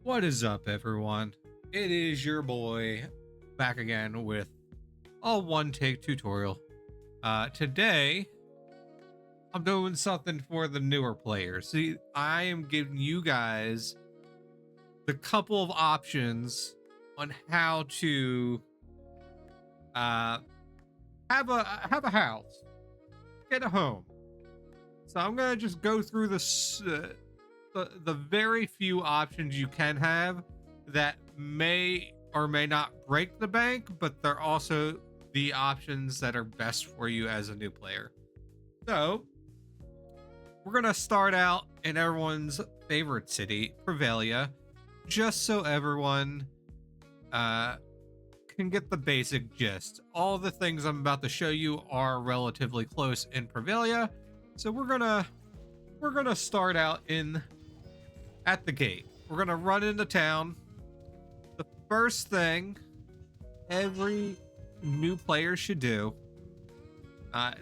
What is up, everyone? It is your boy back again with a one take tutorial. Today, I'm doing something for the newer players. See, I am giving you guys the couple of options on how to uh, have a house, get a home. So I'm gonna just go through this. The very few options you can have that may or may not break the bank, but they're also the options that are best for you as a new player. So we're gonna start out in everyone's favorite city, Prevalia, just so everyone can get the basic gist. All the things I'm about to show you are relatively close in Prevalia, so we're gonna start out in at the gate. We're gonna run into town. The first thing every new player should do,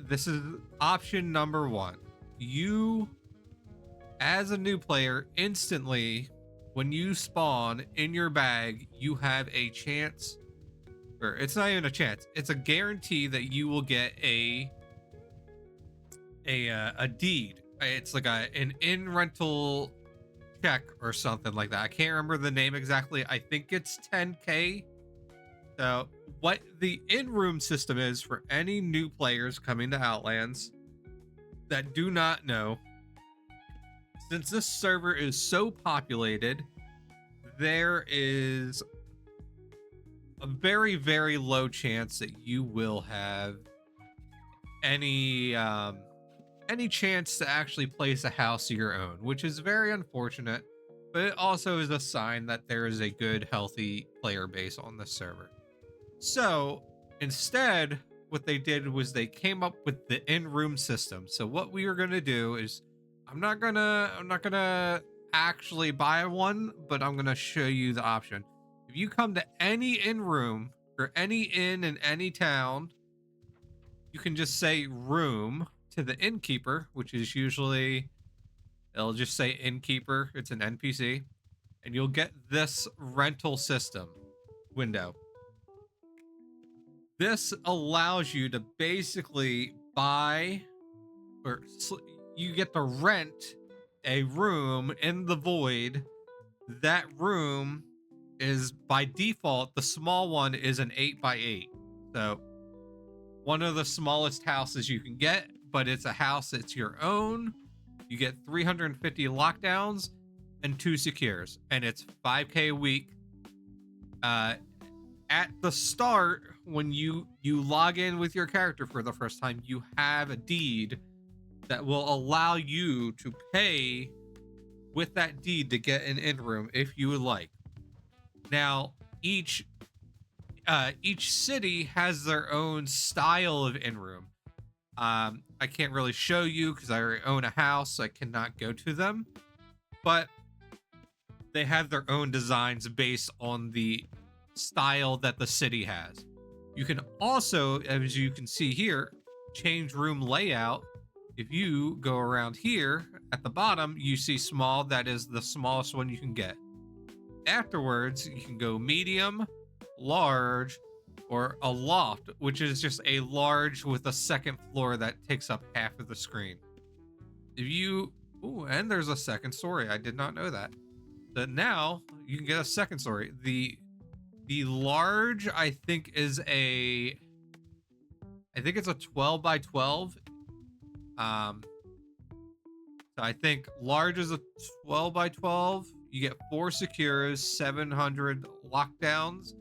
this is option number one. You, as a new player, instantly, when you spawn in your bag, you have a chance, or it's not even a chance, it's a guarantee that you will get a deed. It's like an in rental check or something like that. I can't remember the name exactly. I think it's 10k. So what the in-room system is for any new players coming to Outlands that do not know, since this server is so populated, there is a very, very low chance that you will have any chance to actually place a house of your own, which is very unfortunate, but it also is a sign that there is a good, healthy player base on this server. So instead, what they did was they came up with the in-room system. So what we are going to do is, I'm not gonna actually buy one, but I'm gonna show you the option. If you come to any in-room or any inn in any town, you can just say room to the innkeeper, which is usually, it'll just say innkeeper, it's an NPC, and you'll get this rental system window. This allows you to basically buy, or you get to rent a room in the void. That room is by default, the small one is an 8x8. So one of the smallest houses you can get, but it's a house that's your own. You get 350 lockdowns and 2 secures, and it's 5k a week. At the start, when you log in with your character for the first time, you have a deed that will allow you to pay with that deed to get an in room if you would like. Now, each city has their own style of in room. I can't really show you because I already own a house, so I cannot go to them, but they have their own designs based on the style that the city has. You can also, as you can see here, change room layout. If you go around here at the bottom, you see small, that is the smallest one you can get. Afterwards, you can go medium, large, or a loft, which is just a large with a second floor that takes up half of the screen. If you, oh, and there's a second story. I did not know that. But now you can get a second story. The large, I think, is I think it's a 12x12. So I think large is a 12x12. You get 4 secures, 700 lockdowns.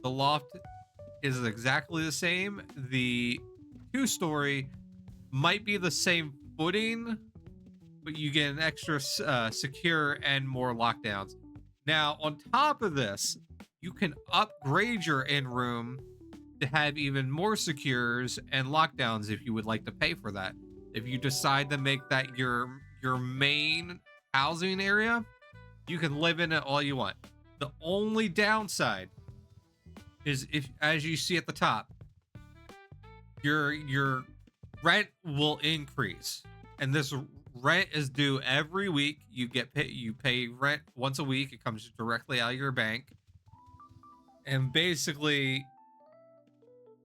The loft is exactly the same. The 2-story might be the same footing, but you get an extra secure and more lockdowns. Now, on top of this, you can upgrade your in-room to have even more secures and lockdowns if you would like to pay for that. If you decide to make that your main housing area, you can live in it all you want. The only downside is, if, as you see at the top, your rent will increase, and this Rent is due every week. You pay rent once a week. It comes directly out of your bank. And basically,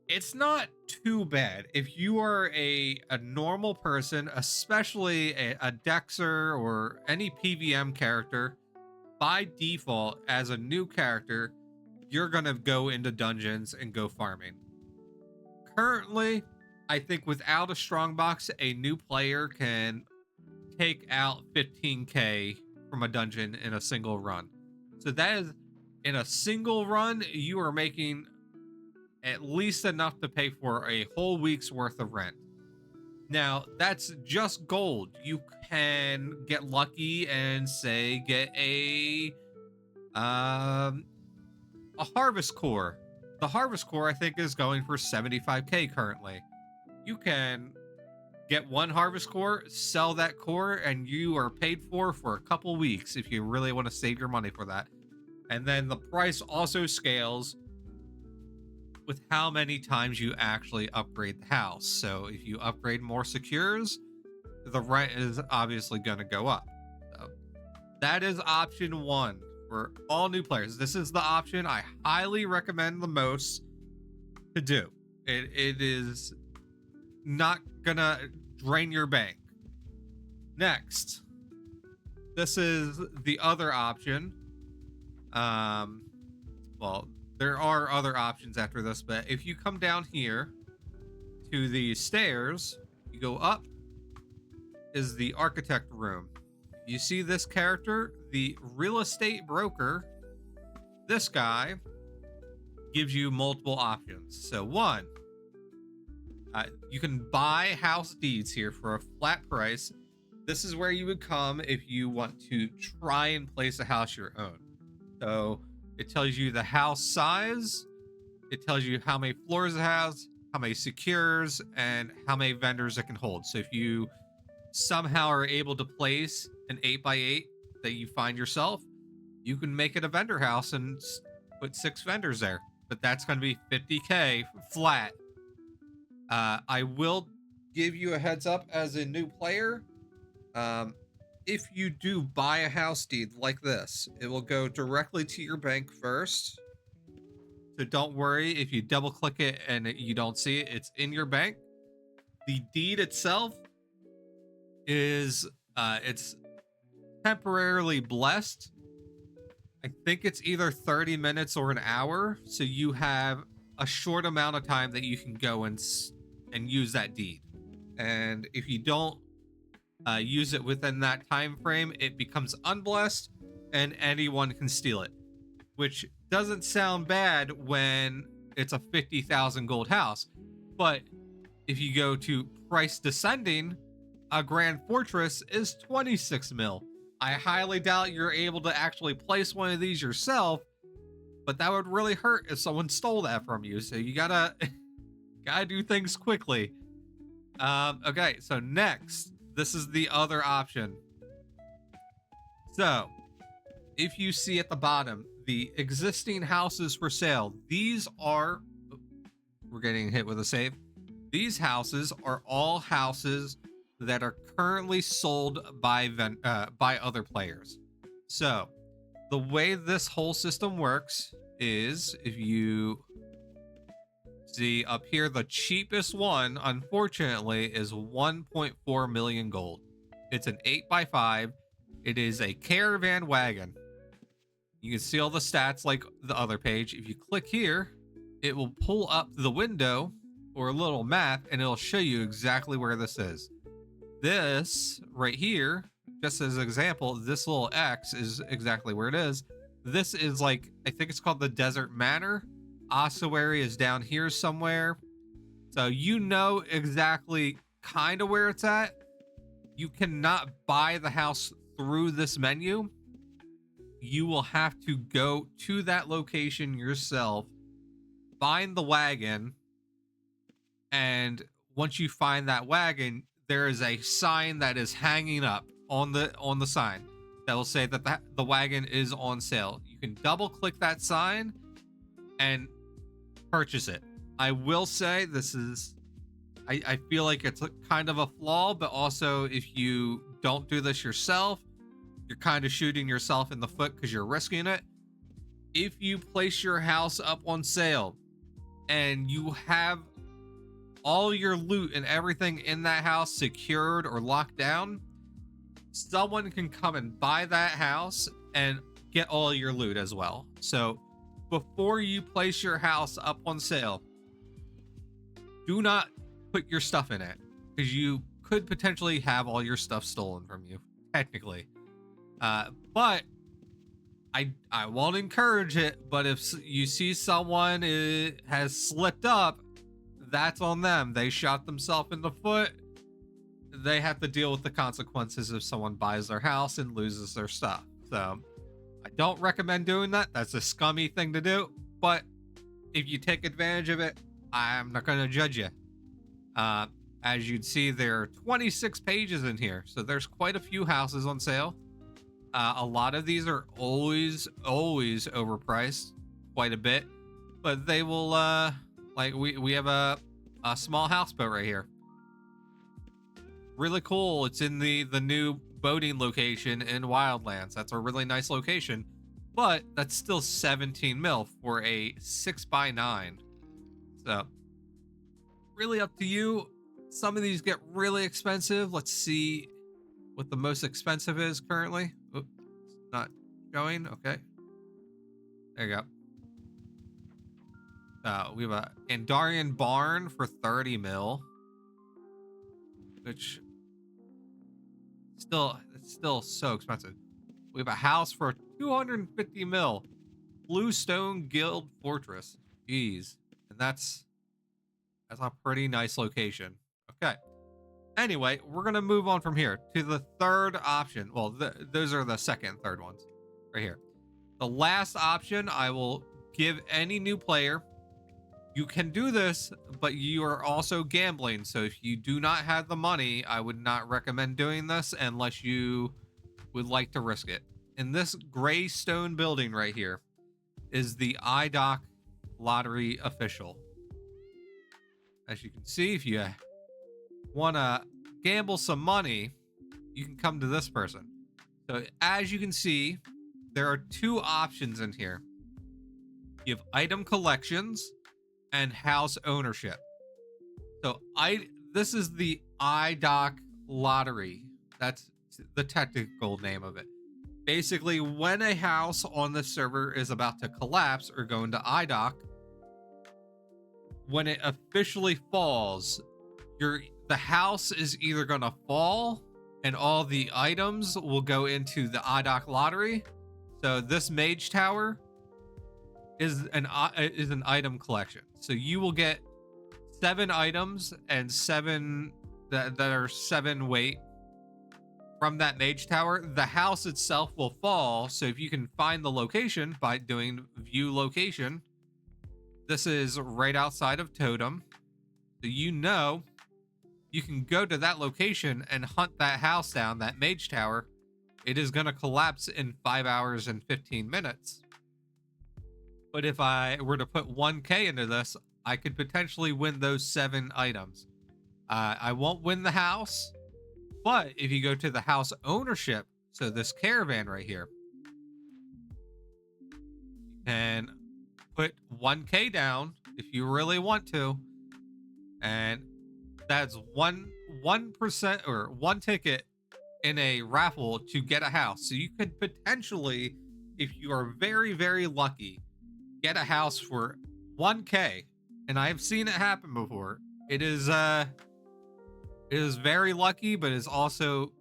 it's not too bad. If you are a normal person, especially a Dexter or any PVM character, by default, as a new character, you're going to go into dungeons and go farming. Currently, I think without a strongbox, a new player can take out 15k from a dungeon in a single run. So that is, in a single run, you are making at least enough to pay for a whole week's worth of rent. Now, that's just gold. You can get lucky and say get a harvest core. The harvest core I think is going for 75k currently. You can get one harvest core, sell that core, and you are paid for a couple weeks if you really want to save your money for that. And then the price also scales with how many times you actually upgrade the house. So if you upgrade more secures, the rent is obviously going to go up. So that is option one for all new players. This is the option I highly recommend the most to do. It is not gonna drain your bank. Next, this is the other option. Well, there are other options after this, but if you come down here to the stairs, you go up, is the architect room. You see this character, the real estate broker. This guy gives you multiple options. So one, you can buy house deeds here for a flat price. This is where you would come if you want to try and place a house your own. So it tells you the house size, it tells you how many floors it has, how many secures, and how many vendors it can hold. So if you somehow are able to place an 8x8 that you find yourself, you can make it a vendor house and put 6 vendors there. But that's going to be 50k flat. I will give you a heads up as a new player. If you do buy a house deed like this, it will go directly to your bank first. So don't worry if you double click it and you don't see it, it's in your bank. The deed itself is it's temporarily blessed. I think it's either 30 minutes or an hour, so you have a short amount of time that you can go and use that deed. And if you don't use it within that time frame, it becomes unblessed and anyone can steal it, which doesn't sound bad when it's a 50,000 gold house. But if you go to price descending, a grand fortress is 26 mil. I highly doubt you're able to actually place one of these yourself, but that would really hurt if someone stole that from you. So you gotta do things quickly. Okay, so next, this is the other option. So if you see at the bottom, the existing houses for sale, these are, we're getting hit with a save. These houses are all houses that are currently sold by other players. So the way this whole system works is, if you see up here, the cheapest one, unfortunately, is 1.4 million gold. It's an 8x5. It is a caravan wagon. You can see all the stats like the other page. If you click here, it will pull up the window or a little map and it'll show you exactly where this is. This right here, just as an example, this little X is exactly where it is. This is like, I think it's called the Desert Manor. Ossuary is down here somewhere. So you know exactly kind of where it's at. You cannot buy the house through this menu. You will have to go to that location yourself, find the wagon, and once you find that wagon, there is a sign that is hanging up on the sign that will say that the wagon is on sale. You can double click that sign and purchase it. I will say this is, I feel like it's kind of a flaw, but also if you don't do this yourself, you're kind of shooting yourself in the foot because you're risking it. If you place your house up on sale and you have all your loot and everything in that house secured or locked down, someone can come and buy that house and get all your loot as well. So before you place your house up on sale, do not put your stuff in it, because you could potentially have all your stuff stolen from you, technically. But I won't encourage it, but if you see someone has slipped up, that's on them. They shot themselves in the foot. They have to deal with the consequences if someone buys their house and loses their stuff. So I don't recommend doing that. That's a scummy thing to do. But if you take advantage of it, I'm not going to judge you. As you'd see, there are 26 pages in here. So there's quite a few houses on sale. A lot of these are always overpriced quite a bit. But they will, like we have a small houseboat right here. Really cool. It's in the new boating location in Wildlands. That's a really nice location, but that's still 17 mil for a 6x9. So really up to you. Some of these get really expensive. Let's see what the most expensive is currently. Oops, it's not showing. Okay, there you go. We have a Andarian barn for 30 mil, which it's still so expensive. We have a house for 250 mil, Bluestone Guild Fortress. Jeez, and that's a pretty nice location. Okay. Anyway, we're gonna move on from here to the third option. Well, those are the second and third ones right here. The last option I will give any new player. You can do this, but you are also gambling. So if you do not have the money, I would not recommend doing this unless you would like to risk it. In this gray stone building right here is the iDoc Lottery Official. As you can see, if you want to gamble some money, you can come to this person. So as you can see, there are two options in here. You have item collections and house ownership. So this is the iDoc Lottery. That's the technical name of it. Basically, when a house on the server is about to collapse or go into iDoc, when it officially falls, the house is either going to fall and all the items will go into the iDoc Lottery. So this mage tower is an item collection. So you will get 7 items and 7 that are 7 weight from that mage tower. The house itself will fall. So if you can find the location by doing view location, this is right outside of Totem. So you know you can go to that location and hunt that house down, that mage tower. It is going to collapse in 5 hours and 15 minutes. But if I were to put 1K into this, I could potentially win those 7 items. I won't win the house, but if you go to the house ownership, so this caravan right here, you can put 1K down if you really want to, and that's 1% or 1 ticket in a raffle to get a house. So you could potentially, if you are very, very lucky, get a house for 1K, and I've seen it happen before. It is very lucky, but it's also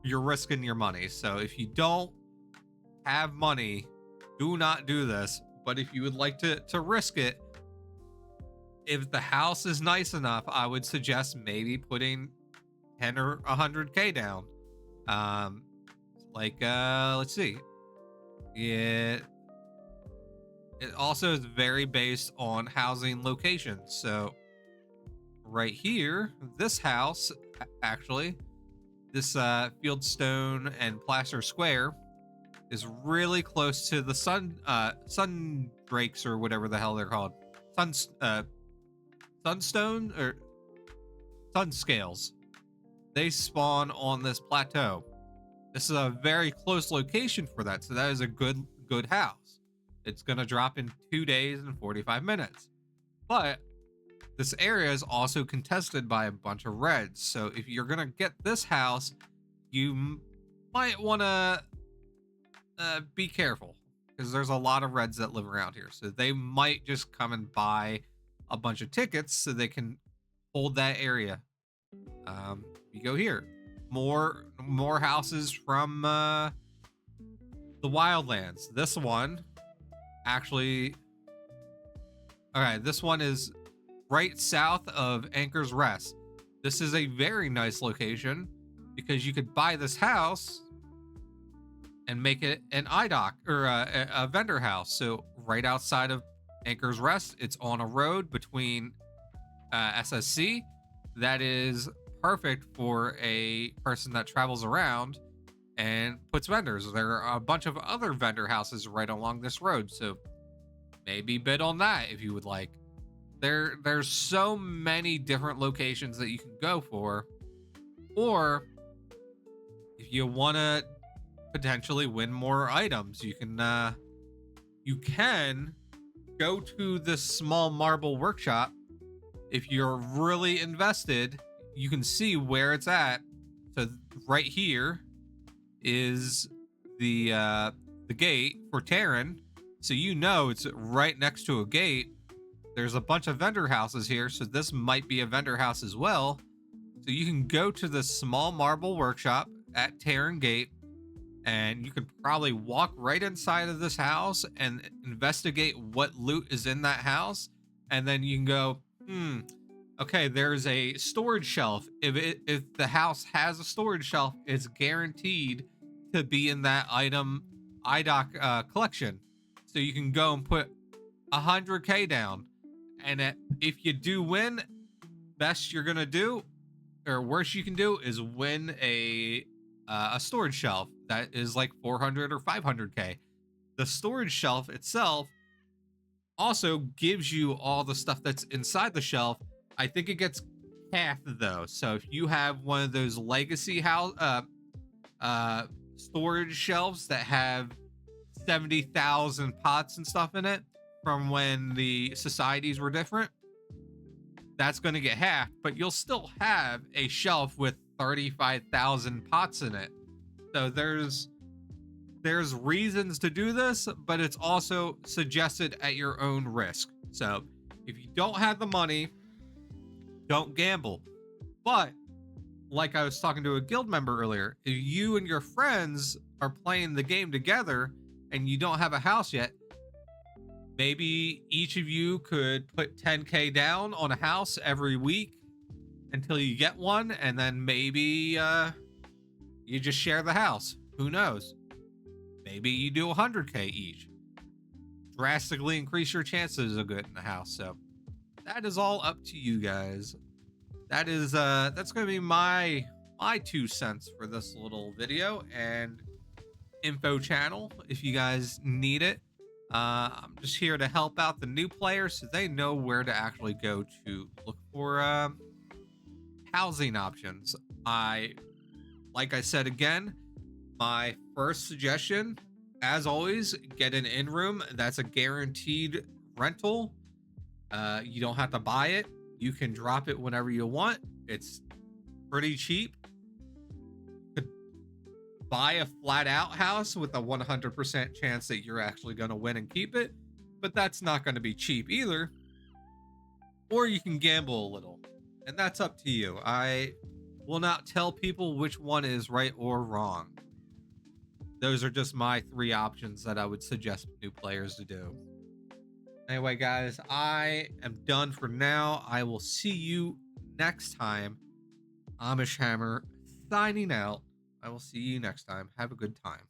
you're risking your money. So if you don't have money, do not do this. But if you would like to risk it, if the house is nice enough, I would suggest maybe putting 10 or 100K down. Let's see. It also is very based on housing locations. So right here, this house, actually, this Fieldstone and Placer Square is really close to the sun drakes or whatever the hell they're called. Sunstone or sun scales. they spawn on this plateau. This is a very close location for that, so that is a good house. It's gonna drop in 2 days and 45 minutes. But this area is also contested by a bunch of reds, so if you're gonna get this house, you might want to be careful, because there's a lot of reds that live around here, so they might just come and buy a bunch of tickets so they can hold that area. You go here, more houses from the wildlands. This one actually, all right, this one is right south of Anchor's Rest. This is a very nice location because you could buy this house and make it an iDock or a vendor house. So right outside of Anchor's Rest, it's on a road between SSC. That is perfect for a person that travels around and puts vendors. There are a bunch of other vendor houses right along this road, so maybe bid on that if you would like. There's so many different locations that you can go for, or if you want to potentially win more items, you can go to this small marble workshop. If you're really invested, you can see where it's at. So right here is the gate for Terran, so you know it's right next to a gate. There's a bunch of vendor houses here, so this might be a vendor house as well. So you can go to the small marble workshop at Terran Gate, and you could probably walk right inside of this house and investigate what loot is in that house. And then you can go, okay, there's a storage shelf. If the house has a storage shelf, it's guaranteed to be in that item iDock collection. So you can go and put 100K down. And if you do win, best you're gonna do, or worst you can do, is win a storage shelf that is like 400 or 500K. The storage shelf itself also gives you all the stuff that's inside the shelf. I think it gets half though. So if you have one of those legacy house storage shelves that have 70,000 pots and stuff in it from when the societies were different, that's going to get half, but you'll still have a shelf with 35,000 pots in it. So there's reasons to do this, but it's also suggested at your own risk. So if you don't have the money, don't gamble. But like I was talking to a guild member earlier, if you and your friends are playing the game together and you don't have a house yet, maybe each of you could put 10K down on a house every week until you get one, and then maybe you just share the house. Who knows? Maybe you do 100K each. Drastically increase your chances of getting the house. So that is all up to you guys. That is that's gonna be my 2 cents for this little video and info channel if you guys need it. I'm just here to help out the new players so they know where to actually go to look for housing options. Like I said again, my first suggestion, as always, get an in-room. That's a guaranteed rental. You don't have to buy it. You can drop it whenever you want. It's pretty cheap. Could buy a flat out house with a 100% chance that you're actually going to win and keep it, but that's not going to be cheap either. Or you can gamble a little, and that's up to you. I will not tell people which one is right or wrong. Those are just my 3 options that I would suggest new players to do. Anyway, guys, I am done for now. I will see you next time. Amish Hammer signing out. I will see you next time. Have a good time.